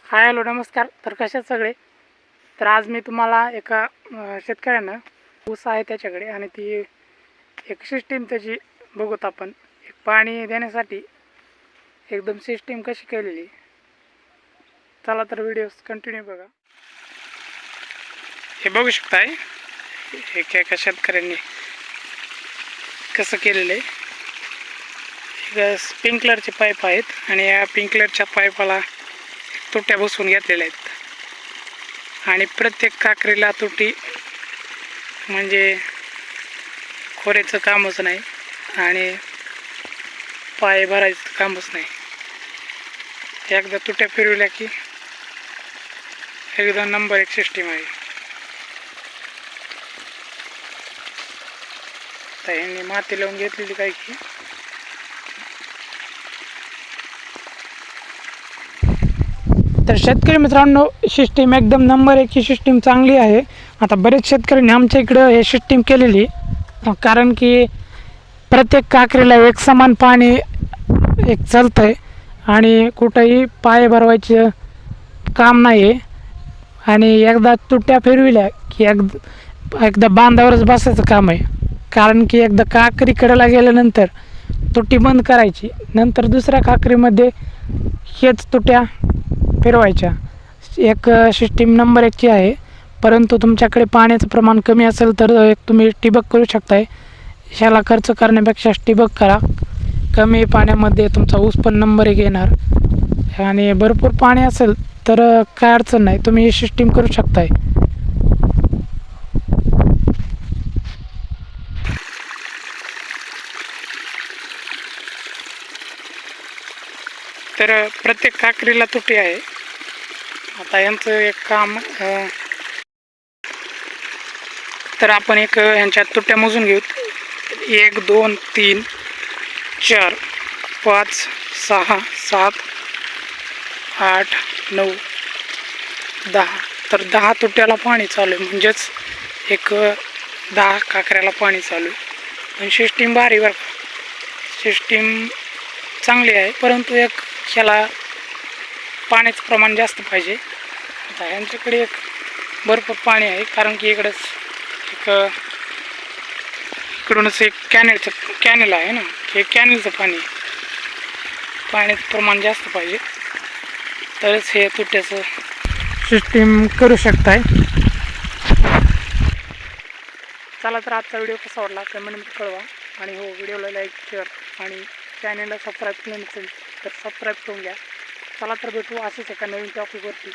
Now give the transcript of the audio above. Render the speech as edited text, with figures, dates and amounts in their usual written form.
Hi hello नमस्कार. तर कशा सगळे. तर आज मी तुम्हाला एका शेतकऱ्यानं ऊस आहे त्याच्याकडे आणि ती एक सिस्टीम त्याची बघूत आपण. एक पाणी देण्यासाठी एकदम सिस्टीम कशी केलेली. चला तर व्हिडिओ कंटिन्यू बघा. हे बघू शकताय एका शेतकऱ्यांनी कसं केलेलं आहे. स्प्रिंकलरचे पाईप आहेत आणि या स्प्रिंकलरच्या पाईपाला तुट्या बसवून घेतलेल्या आहेत आणि प्रत्येक काकरीला तुटी म्हणजे खोऱ्याचं कामच नाही आणि पाय भरायचं कामच नाही. एकदा तुट्या फिरवल्या की एकदम नंबर एक सिस्टीम आहे. तर यांनी माती लावून घेतलेली काय की तर शेतकरी मित्रांनो सिस्टीम एकदम नंबर एक ही सिस्टीम चांगली आहे. आता बरेच शेतकऱ्यांनी आमच्या इकडं हे सिस्टीम केलेली कारण की प्रत्येक काकरीला एक समान पाणी एक चालतं आहे आणि कुठंही पाय भरवायचं काम नाही आहे आणि एकदा तुट्या फिरविल्या की एकदा बांधावरच बसायचं काम आहे. कारण की एकदा काकरीकडेला गेल्यानंतर तुटी बंद करायची, नंतर दुसऱ्या काकरीमध्ये हेच तुट्या फिरवायच्या. एक सिस्टीम नंबर एकची आहे. परंतु तुमच्याकडे पाण्याचं प्रमाण कमी असेल तर एक तुम्ही ठिबक करू शकताय. ह्याला खर्च करण्यापेक्षा ठिबक करा. कमी पाण्यामध्ये तुमचा ऊस पण नंबर एक येणार आणि भरपूर पाणी असेल तर काय अडचण नाही, तुम्ही ही सिस्टीम करू शकताय. तर प्रत्येक काकरीला तुटी आहे. आता यांचं एक काम तर आपण एक ह्यांच्यात तुट्या मोजून घेऊ. 1 2 3 4 5 6 7 8 9 10. तर 10 तुट्याला पाणी चालू आहे, म्हणजेच एक 10 काकऱ्याला पाणी चालू आहे. पण सिस्टीम भारी बरं का. सिस्टीम चांगली आहे, परंतु एक ह्याला पाण्याचं प्रमाण जास्त पाहिजे. आता ह्यांच्याकडे एक भरपूर पाणी आहे कारण की इकडूनच एक कॅनेल आहे ना, हे कॅनेलचं पाण्याचं प्रमाण जास्त पाहिजे तरच हे तुट्याचं सिस्टीम करू शकताय. चला तर आजचा व्हिडिओ कसा वाटला कमेंटमध्ये कळवा आणि हो व्हिडिओला लाईक शेअर आणि चॅनलला सबस्क्राईब केलं नसेल तर सबस्क्राईब करून घ्या. चला तर भेटू असेच एका नवीन टॉपिकवरती.